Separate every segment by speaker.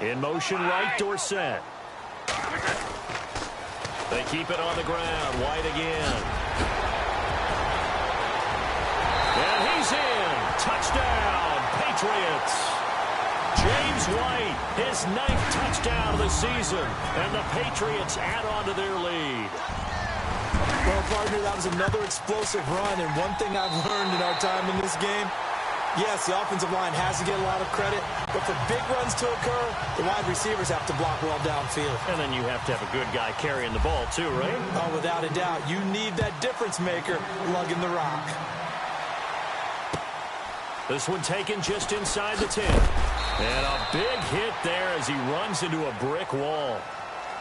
Speaker 1: In motion right, Dorsett. They keep it on the ground. White again. And he's in. Touchdown, Patriots. James White, his 9th touchdown of the season. And the Patriots add on to their lead.
Speaker 2: Well, partner, that was another explosive run. And one thing I've learned in our time in this game, yes, the offensive line has to get a lot of credit, but for big runs to occur, the wide receivers have to block well downfield.
Speaker 1: And then you have to have a good guy carrying the ball too, right?
Speaker 2: Oh, without a doubt. You need that difference maker lugging the rock.
Speaker 1: This one taken just inside the 10. And a big hit there as he runs into a brick wall.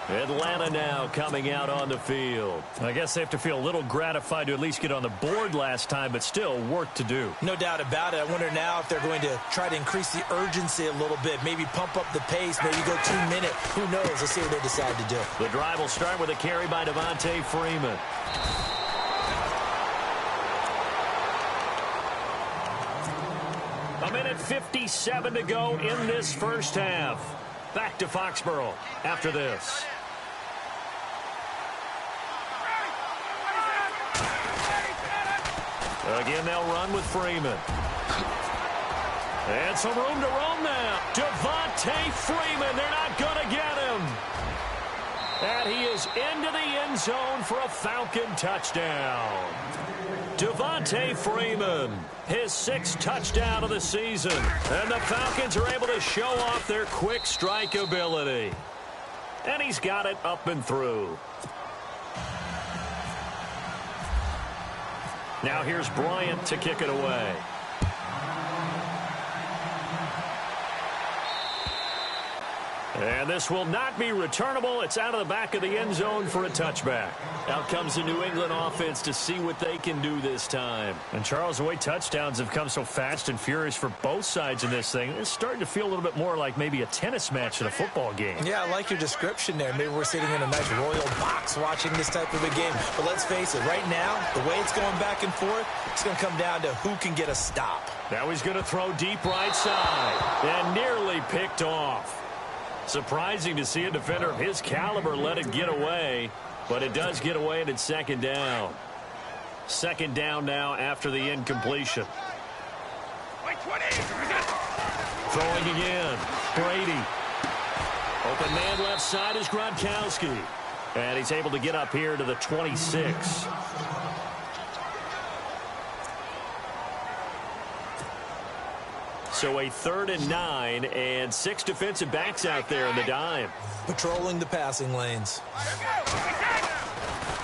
Speaker 1: Atlanta now coming out on the field. I guess they have to feel a little gratified to at least get on the board last time, but still work to do.
Speaker 2: No doubt about it. I wonder now if they're going to try to increase the urgency a little bit, maybe pump up the pace, maybe go 2 minutes. Who knows? Let's see what they decide to do.
Speaker 1: The drive will start with a carry by Devontae Freeman. A minute 57 to go in this first half. Back to Foxborough after this. Again, they'll run with Freeman. And some room to roam now. Devontae Freeman, they're not going to get him. And he is into the end zone for a Falcon touchdown. Devontae Freeman, his 6th touchdown of the season. And the Falcons are able to show off their quick strike ability. And he's got it up and through. Now here's Bryant to kick it away. And this will not be returnable. It's out of the back of the end zone for a touchback. Out comes the New England offense to see what they can do this time. And Charles, the way touchdowns have come so fast and furious for both sides in this thing, it's starting to feel a little bit more like maybe a tennis match in a football game.
Speaker 2: Yeah, I like your description there. Maybe we're sitting in a nice royal box watching this type of a game. But let's face it, right now, the way it's going back and forth, it's going to come down to who can get a stop.
Speaker 1: Now he's going to throw deep right side and nearly picked off. Surprising to see a defender of his caliber let it get away, but it does get away and it's 2nd down. 2nd down now after the incompletion. Throwing again. Brady. Open man left side is Gronkowski. And he's able to get up here to the 26. So a 3rd and 9 and 6 defensive backs out there in the dime.
Speaker 2: Patrolling the passing lanes.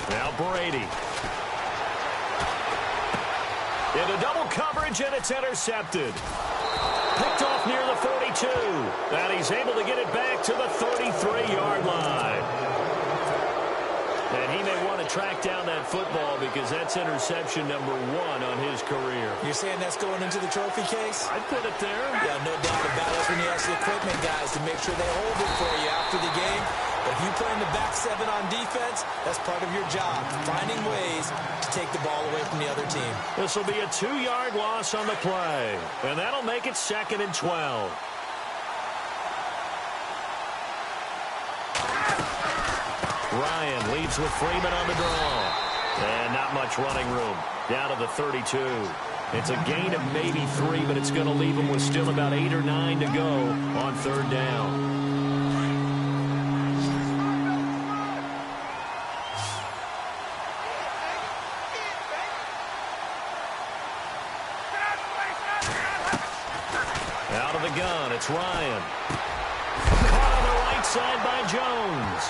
Speaker 1: Now Brady. Into double coverage and it's intercepted. Picked off near the 42. And he's able to get it back to the 33-yard line. And he may want to track down that football because that's interception number 1 on his career.
Speaker 2: You're saying that's going into the trophy case?
Speaker 1: I'd put it there.
Speaker 2: Yeah, no doubt about it. That's when you ask the equipment guys to make sure they hold it for you after the game. But if you play in the back 7 on defense, that's part of your job, finding ways to take the ball away from the other team.
Speaker 1: This will be a 2-yard loss on the play. And that'll make it 2nd and 12. Ryan leads with Freeman on the draw. And not much running room. Down to the 32. It's a gain of maybe 3, but it's going to leave him with still about 8 or 9 to go on 3rd down. Out of the gun, it's Ryan. Caught on the right side by Jones.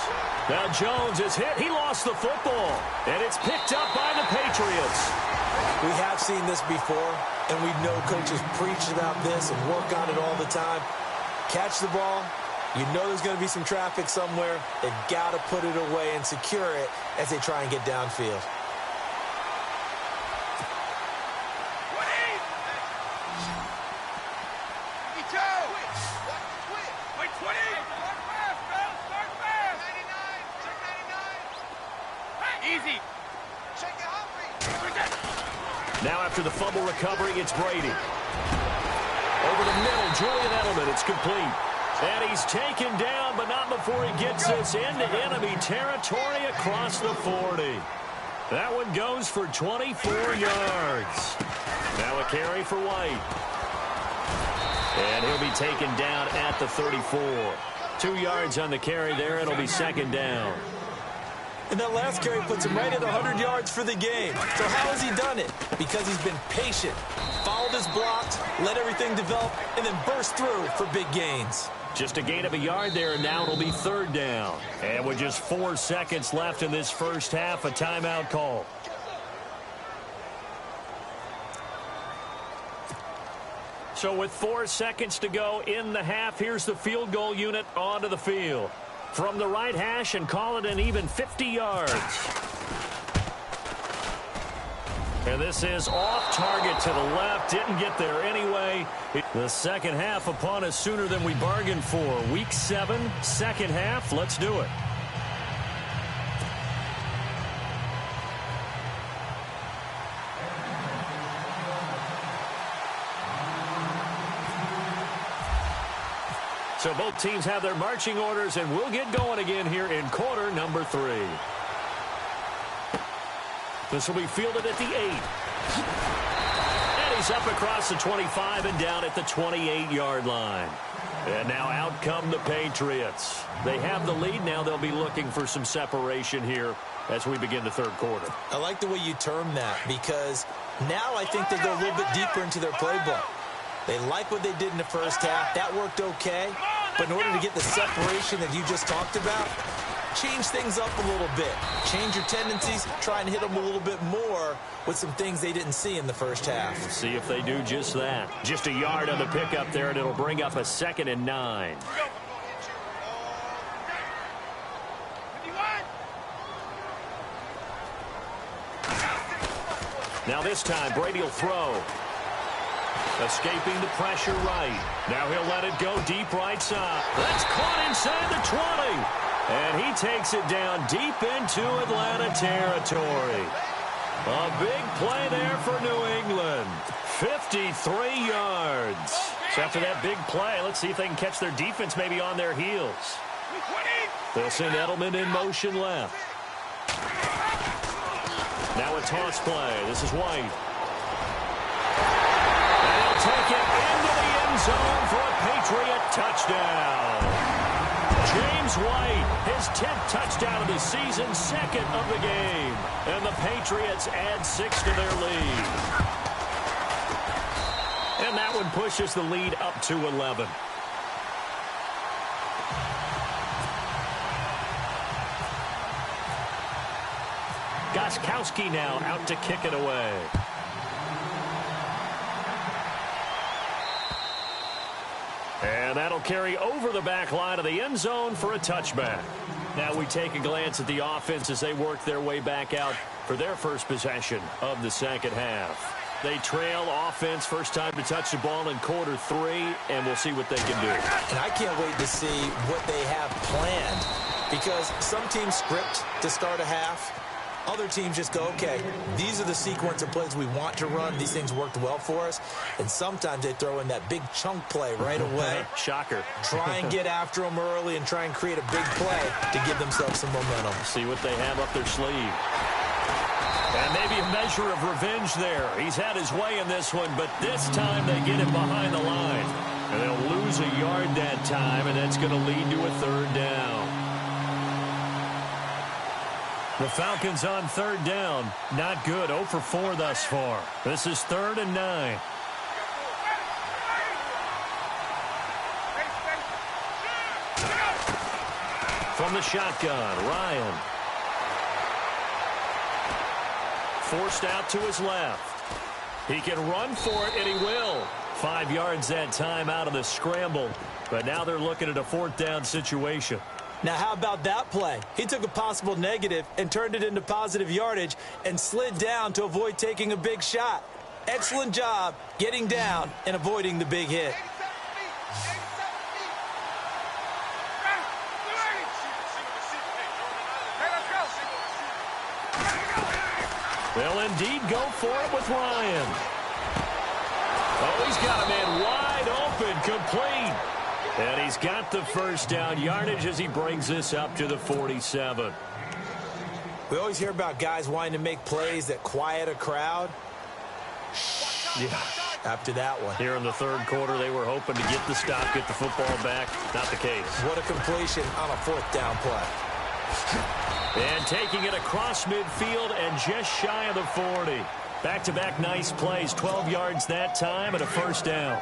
Speaker 1: Now Jones is hit. He lost the football. And it's picked up by the Patriots.
Speaker 2: We have seen this before, and we know coaches preach about this and work on it all the time. Catch the ball. You know there's going to be some traffic somewhere. They've got to put it away and secure it as they try and get downfield.
Speaker 1: Now after the fumble recovery, it's Brady. Over the middle, Julian Edelman. It's complete. And he's taken down, but not before he gets us into enemy territory across the 40. That one goes for 24 yards. Now a carry for White. And he'll be taken down at the 34. 2 yards on the carry there. It'll be second down.
Speaker 2: And that last carry puts him right at 100 yards for the game. So how has he done it? Because he's been patient, followed his blocks, let everything develop, and then burst through for big gains.
Speaker 1: Just a gain of a yard there, and now it'll be third down. And with just 4 seconds left in this first half, a timeout call. So with 4 seconds to go in the half, here's the field goal unit onto the field. From the right hash, and call it an even 50 yards. And this is off target to the left. Didn't get there anyway. The second half upon us sooner than we bargained for. Week 7, second half. Let's do it. So both teams have their marching orders, and we'll get going again here in quarter number 3. This will be fielded at the 8. And he's up across the 25 and down at the 28-yard line. And now out come the Patriots. They have the lead. Now they'll be looking for some separation here as we begin the third quarter.
Speaker 2: I like the way you term that, because now I think they go a little bit deeper into their playbook. They like what they did in the first half. That worked okay. But in order to get the separation that you just talked about, change things up a little bit. Change your tendencies. Try and hit them a little bit more with some things they didn't see in the first half.
Speaker 1: We'll see if they do just that. Just a yard on the pickup there, and it'll bring up a 2nd and 9. Now this time, Brady will throw. Escaping the pressure right. Now he'll let it go deep right side. That's caught inside the 20. And he takes it down deep into Atlanta territory. A big play there for New England. 53 yards. So after that big play, let's see if they can catch their defense maybe on their heels. They'll send Edelman in motion left. Now a toss play. This is White. Take it into the end zone for a Patriot touchdown. James White, his 10th touchdown of the season, 2nd of the game. And the Patriots add 6 to their lead. And that one pushes the lead up to 11. Gostkowski now out to kick it away. And that'll carry over the back line of the end zone for a touchback. Now we take a glance at the offense as they work their way back out for their first possession of the second half. They trail offense, first time to touch the ball in quarter 3, and we'll see what they can do.
Speaker 2: And I can't wait to see what they have planned, because some teams script to start a half. Other teams just go, okay, these are the sequence of plays we want to run. These things worked well for us. And sometimes they throw in that big chunk play right away.
Speaker 1: Shocker.
Speaker 2: Try and get after them early and try and create a big play to give themselves some momentum.
Speaker 1: See what they have up their sleeve. And maybe a measure of revenge there. He's had his way in this one, but this time they get him behind the line. And they'll lose a yard that time, and that's going to lead to a third down. The Falcons on third down. Not good. 0 for 4 thus far. This is 3rd and 9. From the shotgun, Ryan. Forced out to his left. He can run for it, and he will. 5 yards that time out of the scramble. But now they're looking at a 4th down situation.
Speaker 2: Now, how about that play? He took a possible negative and turned it into positive yardage and slid down to avoid taking a big shot. Excellent job getting down and avoiding the big hit.
Speaker 1: They'll indeed go for it with Ryan. Oh, he's got a man wide open, complete. And he's got the first down yardage as he brings this up to the 47.
Speaker 2: We always hear about guys wanting to make plays that quiet a crowd.
Speaker 1: Yeah.
Speaker 2: After that one.
Speaker 1: Here in the third quarter, they were hoping to get the stop, get the football back. Not the case.
Speaker 2: What a completion on a fourth down play.
Speaker 1: And taking it across midfield and just shy of the 40. Back-to-back nice plays. 12 yards that time and a first down.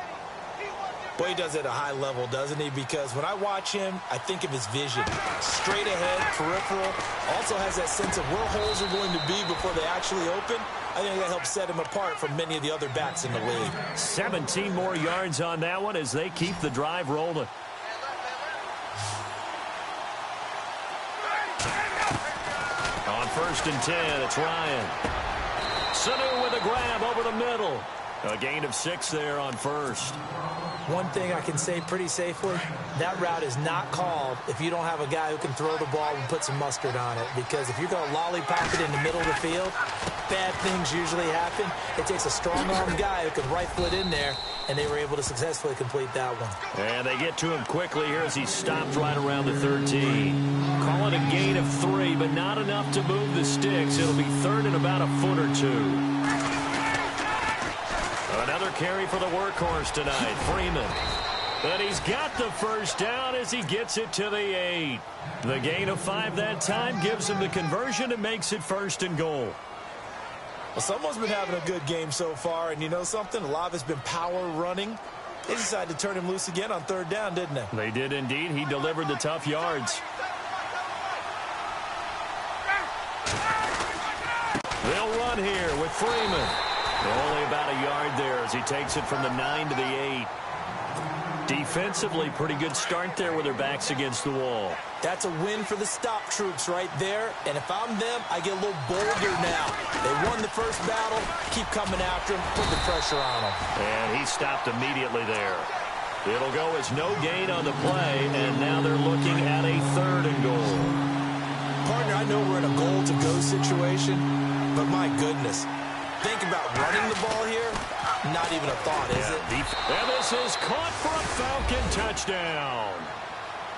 Speaker 2: Boy, he does it at a high level, doesn't he? Because when I watch him, I think of his vision. Straight ahead, peripheral. Also has that sense of where holes are going to be before they actually open. I think that helps set him apart from many of the other backs in the league.
Speaker 1: 17 more yards on that one as they keep the drive rolling. On 1st and 10, it's Ryan. Sanu with a grab over the middle. A gain of 6 there on 1st.
Speaker 2: One thing I can say pretty safely, that route is not called if you don't have a guy who can throw the ball and put some mustard on it. Because if you're going to lollipop it in the middle of the field, bad things usually happen. It takes a strong-armed guy who can rifle it in there, and they were able to successfully complete that one.
Speaker 1: And they get to him quickly here as he stopped right around the 13. Call it a gain of 3, but not enough to move the sticks. It'll be 3rd and about a foot or 2. Another carry for the workhorse tonight, Freeman. But he's got the first down as he gets it to the 8. The gain of 5 that time gives him the conversion and makes it 1st and goal.
Speaker 2: Well, someone's been having a good game so far, and you know something? A lot of it's been power running. They decided to turn him loose again on 3rd down, didn't they?
Speaker 1: They did indeed. He delivered the tough yards. They'll run here with Freeman. Only about a yard there as he takes it from the 9 to the 8. Defensively, pretty good start there with their backs against the wall.
Speaker 2: That's a win for the stop troops right there. And if I'm them, I get a little bolder now. They won the first battle. Keep coming after him. Put the pressure on him.
Speaker 1: And he stopped immediately there. It'll go as no gain on the play, and now they're looking at a 3rd and goal.
Speaker 2: Partner, I know we're in a goal-to-go situation, but my goodness. Think about running the ball here. Not even a thought, is it?
Speaker 1: And this is caught for a Falcon touchdown.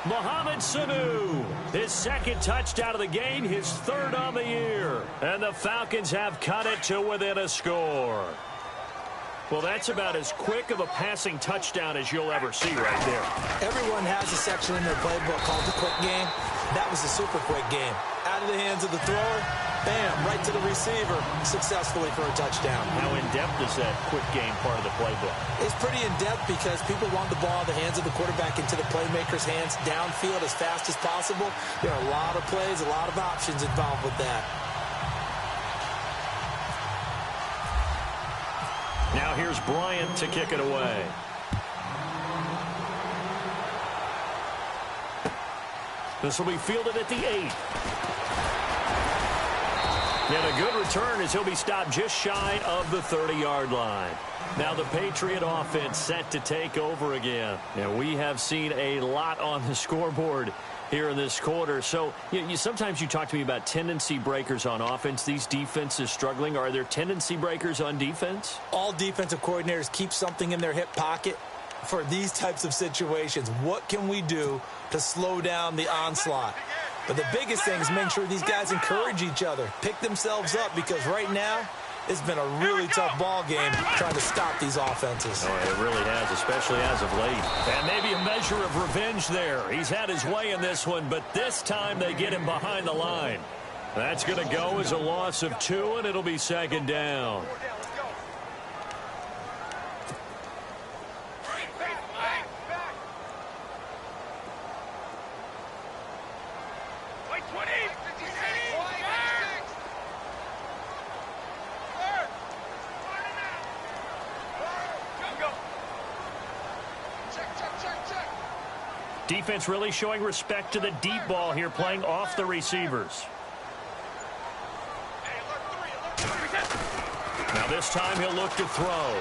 Speaker 1: Mohamed Sanu, his 2nd touchdown of the game, his 3rd on the year. And the Falcons have cut it to within a score. Well, that's about as quick of a passing touchdown as you'll ever see right there.
Speaker 2: Everyone has a section in their playbook called the quick game. That was a super quick game. Out of the hands of the thrower, bam, right to the receiver, successfully for a touchdown.
Speaker 1: How in-depth is that quick game part of the playbook?
Speaker 2: It's pretty in-depth because people want the ball in the hands of the quarterback into the playmaker's hands downfield as fast as possible. There are a lot of plays, a lot of options involved with that.
Speaker 1: Now here's Bryant to kick it away. This will be fielded at the 8. And a good return as he'll be stopped just shy of the 30-yard line. Now the Patriot offense set to take over again. Now we have seen a lot on the scoreboard here in this quarter. So sometimes you talk to me about tendency breakers on offense. These defenses struggling. Are there tendency breakers on defense?
Speaker 2: All defensive coordinators keep something in their hip pocket for these types of situations. What can we do to slow down the onslaught? But the biggest thing is make sure these guys encourage each other, pick themselves up, because right now it's been a really tough ball game trying to stop these offenses.
Speaker 1: Oh, it really has, especially as of late. And maybe a measure of revenge there. He's had his way in this one, but this time they get him behind the line. That's going to go as a loss of 2, and it'll be 2nd down. Defense really showing respect to the deep ball here, playing off the receivers. Now this time he'll look to throw.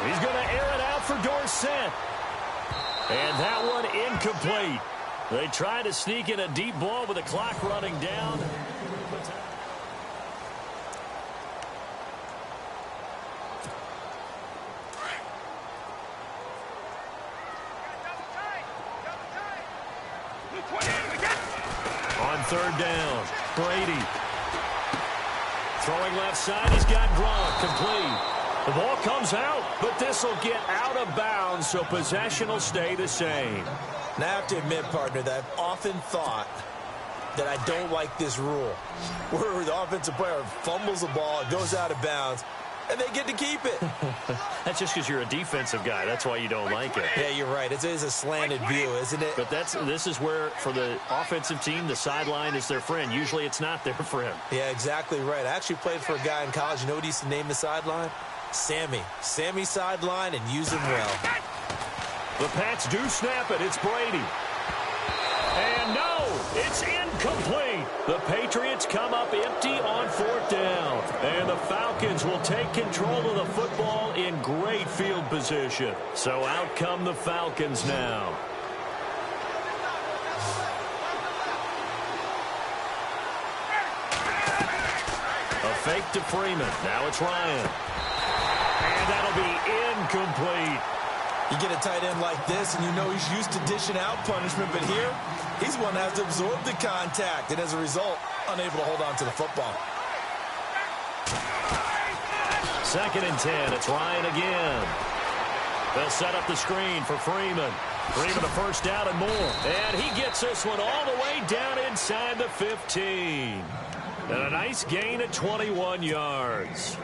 Speaker 1: He's going to air it out for Dorsett. And that one incomplete. They try to sneak in a deep ball with the clock running down. third down. Brady. Throwing left side, he's got Gronk, complete. The ball comes out, but this will get out of bounds, so possession will stay the same.
Speaker 2: Now, I have to admit, partner, that I've often thought that I don't like this rule, where the offensive player fumbles the ball, it goes out of bounds, and they get to keep it.
Speaker 1: That's just because you're a defensive guy. That's why you don't like it.
Speaker 2: Yeah, you're right. It is a slanted view, isn't it?
Speaker 1: But this is where, for the offensive team, the sideline is their friend. Usually it's not their friend.
Speaker 2: Yeah, exactly right. I actually played for a guy in college. You know what he used to name the sideline? Sammy. Sammy sideline, and use him well.
Speaker 1: The Pats do snap it. It's Brady. And no, it's incomplete. The Patriots come up empty on fourth down. And the Falcons will take control of the football in great field position. So out come the Falcons now. A fake to Freeman. Now it's Ryan. And that'll be incomplete.
Speaker 2: You get a tight end like this, and you know he's used to dishing out punishment, but here, he's one that has to absorb the contact, and as a result, unable to hold on to the football.
Speaker 1: 2nd and 10. It's Ryan again. They'll set up the screen for Freeman. Freeman a first down and more. And he gets this one all the way down inside the 15. And a nice gain of 21 yards.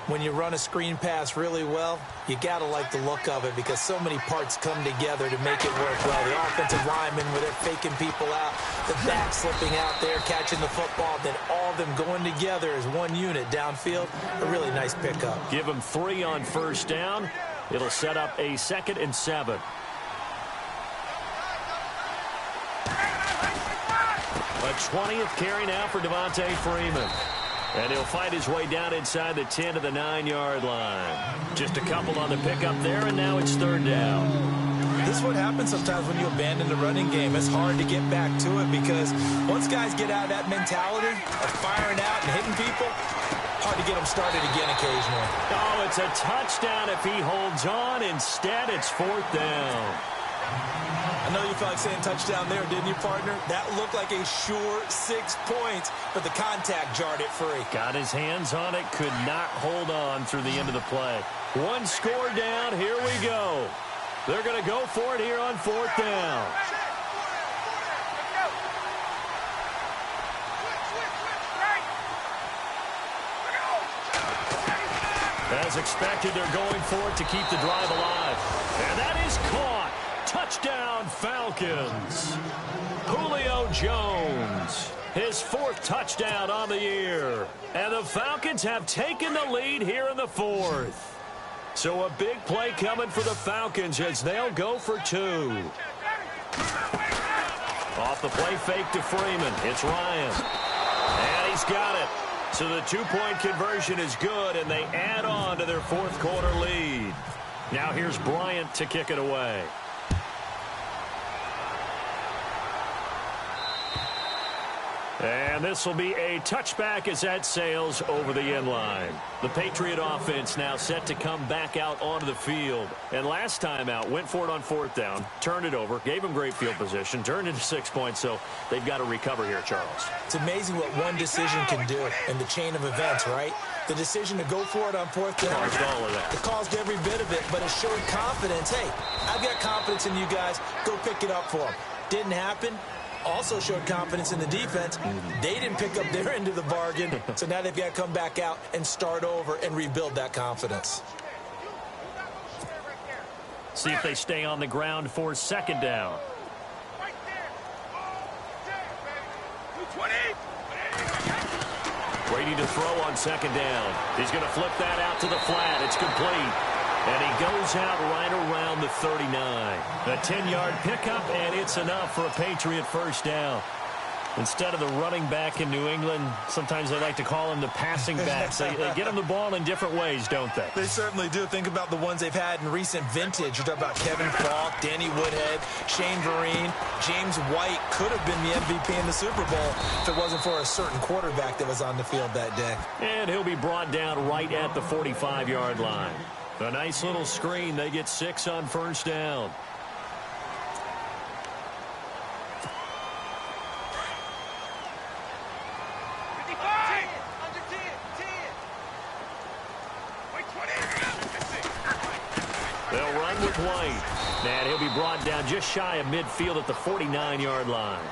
Speaker 2: When you run a screen pass really well, you got to like the look of it because so many parts come together to make it work well. The offensive linemen, where they're faking people out, the back slipping out there, catching the football, then all of them going together as one unit downfield. A really nice pickup.
Speaker 1: Give them 3 on first down. It'll set up a 2nd and 7. A 20th carry now for Devontae Freeman. And he'll fight his way down inside the 10 to the 9-yard line. Just a couple on the pickup there, and now it's 3rd down.
Speaker 2: This is what happens sometimes when you abandon the running game. It's hard to get back to it because once guys get out of that mentality of firing out and hitting people, hard to get them started again occasionally.
Speaker 1: Oh, it's a touchdown if he holds on. Instead, it's 4th down.
Speaker 2: I know you felt like saying touchdown there, didn't you, partner? That looked like a sure 6 points, but the contact jarred it free.
Speaker 1: Got his hands on it, could not hold on through the end of the play. 1 score down, here we go. They're going to go for it here on 4th down. As expected, they're going for it to keep the drive alive. And that is caught. Touchdown, Falcons. Julio Jones, his 4th touchdown on the year. And the Falcons have taken the lead here in the 4th. So a big play coming for the Falcons as they'll go for 2. Off the play fake to Freeman. It's Ryan. And he's got it. So the 2-point conversion is good, and they add on to their 4th quarter lead. Now here's Bryant to kick it away. And this will be a touchback as that sails over the end line. The Patriot offense now set to come back out onto the field. And last time out, went for it on 4th down, turned it over, gave them great field position, turned into 6 points, so they've got to recover here, Charles.
Speaker 2: It's amazing what one decision can do in the chain of events, right? The decision to go for it on 4th down.
Speaker 1: Caused all of that.
Speaker 2: It caused every bit of it, but it showed confidence. Hey, I've got confidence in you guys. Go pick it up for them. Didn't happen. Also showed confidence in the defense. They didn't pick up their end of the bargain, so now they've got to come back out and start over and rebuild that confidence.
Speaker 1: See if they stay on the ground for 2nd down. Brady to throw on 2nd down. He's going to flip that out to the flat. It's complete. And he goes out right around the 39. A 10-yard pickup, and it's enough for a Patriot first down. Instead of the running back in New England, sometimes they like to call him the passing backs. They get him the ball in different ways, don't they?
Speaker 2: They certainly do. Think about the ones they've had in recent vintage. You're talking about Kevin Falk, Danny Woodhead, Shane Vereen. James White could have been the MVP in the Super Bowl if it wasn't for a certain quarterback that was on the field that day.
Speaker 1: And he'll be brought down right at the 45-yard line. A nice little screen. They get 6 on first down. They'll run with White. And he'll be brought down just shy of midfield at the 49-yard line.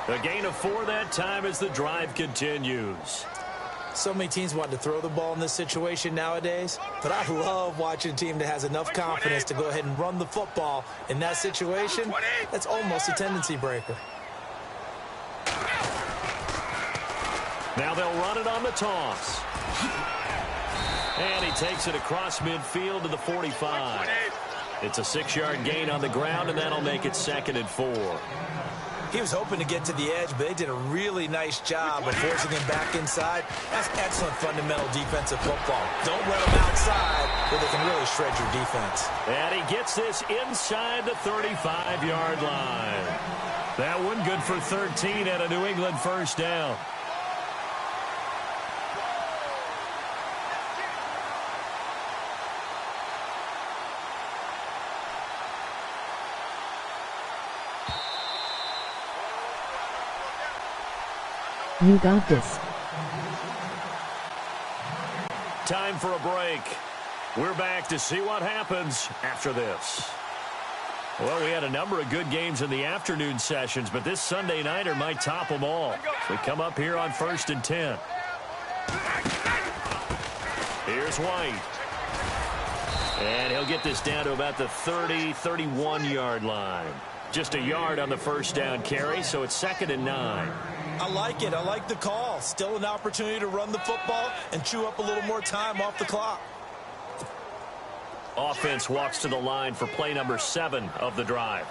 Speaker 1: A gain of 4 that time as the drive continues.
Speaker 2: So many teams want to throw the ball in this situation nowadays, but I love watching a team that has enough confidence to go ahead and run the football in that situation. That's almost a tendency breaker.
Speaker 1: Now they'll run it on the toss. And he takes it across midfield to the 45. It's a 6-yard gain on the ground, and that'll make it 2nd and 4.
Speaker 2: He was hoping to get to the edge, but they did a really nice job of forcing him back inside. That's excellent fundamental defensive football. Don't let him outside where they can really shred your defense.
Speaker 1: And he gets this inside the 35-yard line. That one good for 13 at a New England first down.
Speaker 3: You got this.
Speaker 1: Time for a break. We're back to see what happens after this. Well, we had a number of good games in the afternoon sessions, but this Sunday nighter might top them all. We come up here on 1st and 10. Here's White. And he'll get this down to about the 30, 31-yard line. Just a yard on the first down carry, so it's 2nd and 9.
Speaker 2: I like it. I like the call. Still an opportunity to run the football and chew up a little more time off the clock.
Speaker 1: Offense walks to the line for play number 7 of the drive.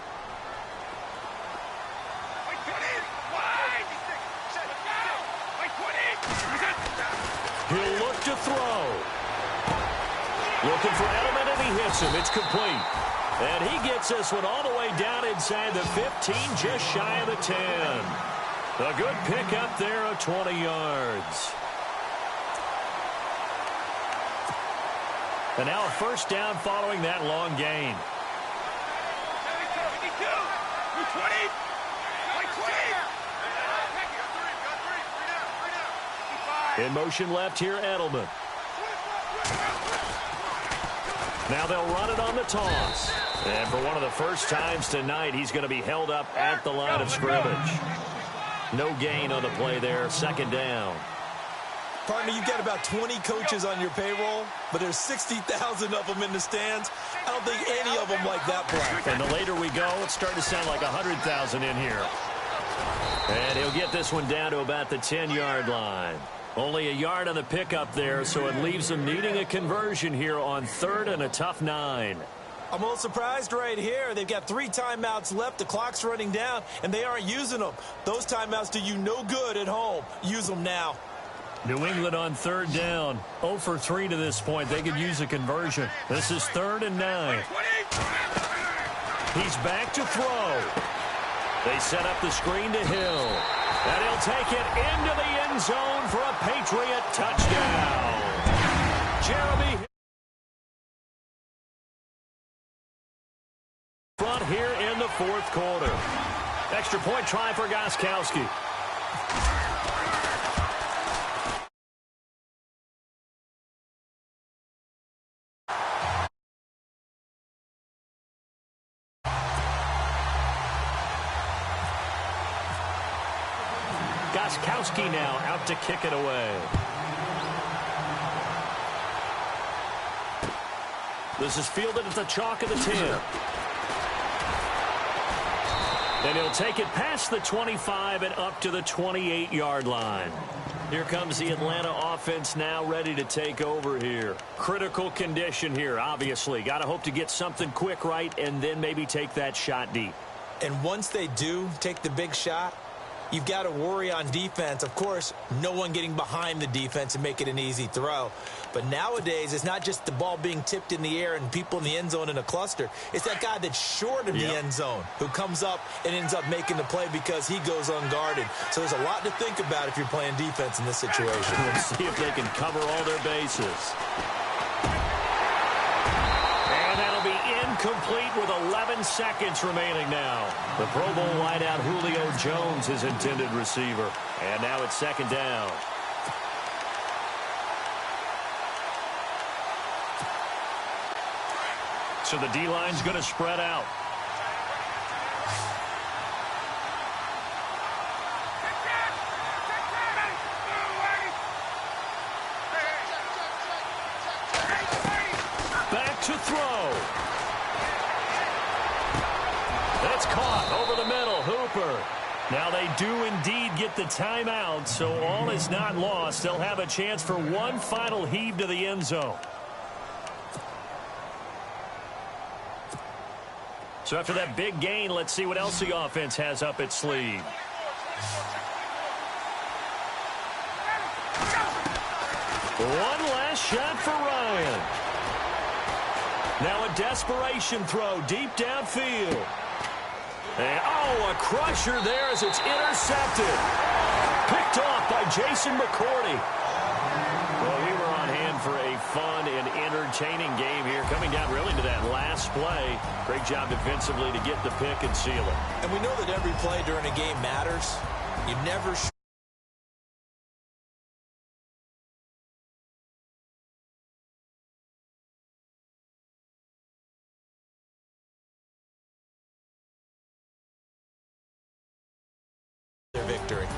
Speaker 1: He'll look to throw. Looking for Edelman, and he hits him. It's complete. And he gets this one all the way down inside the 15, just shy of the 10. A good pickup there of 20 yards. And now a first down following that long gain. In motion left here, Edelman. Now they'll run it on the toss. And for one of the first times tonight, he's going to be held up at the line of scrimmage. No gain on the play there, 2nd down.
Speaker 2: Partner, you've got about 20 coaches on your payroll, but there's 60,000 of them in the stands. I don't think any of them like that play.
Speaker 1: And the later we go, it's starting to sound like 100,000 in here. And he'll get this one down to about the 10-yard line. Only a yard on the pickup there, so it leaves them needing a conversion here on 3rd and a tough 9.
Speaker 2: I'm a little surprised right here. They've got 3 timeouts left. The clock's running down, and they aren't using them. Those timeouts do you no good at home. Use them now.
Speaker 1: New England on 3rd down. 0 for 3 to this point. They could use a conversion. This is 3rd and 9. He's back to throw. They set up the screen to Hill. And he'll take it into the end zone for a Patriot touchdown. Jeremy front here in the 4th quarter. Extra point try for Gostkowski. Gostkowski now out to kick it away. This is fielded at the chalk of the 10. And he'll take it past the 25 and up to the 28-yard line. Here comes the Atlanta offense now ready to take over here. Critical condition here, obviously. Got to hope to get something quick right and then maybe take that shot deep.
Speaker 2: And once they do take the big shot, you've got to worry on defense. Of course, no one getting behind the defense and make it an easy throw. But nowadays, it's not just the ball being tipped in the air and people in the end zone in a cluster. It's that guy that's short of the end zone who comes up and ends up making the play because he goes unguarded. So there's a lot to think about if you're playing defense in this situation.
Speaker 1: We'll see if they can cover all their bases. And that'll be incomplete with 11 seconds remaining now. The Pro Bowl wideout Julio Jones, his intended receiver. And now it's 2nd down. So the D-line's going to spread out. Back to throw. That's caught over the middle. Hooper. Now they do indeed get the timeout, so all is not lost. They'll have a chance for one final heave to the end zone. So after that big gain, let's see what else the offense has up its sleeve. One last shot for Ryan. Now a desperation throw deep downfield. And, oh, a crusher there as it's intercepted. Picked off by Jason McCourty. Well, we were on hand for a fun and entertaining game here. Coming down really to that last play. Great job defensively to get the pick and seal it.
Speaker 2: And we know that every play during a game matters. You never their victory.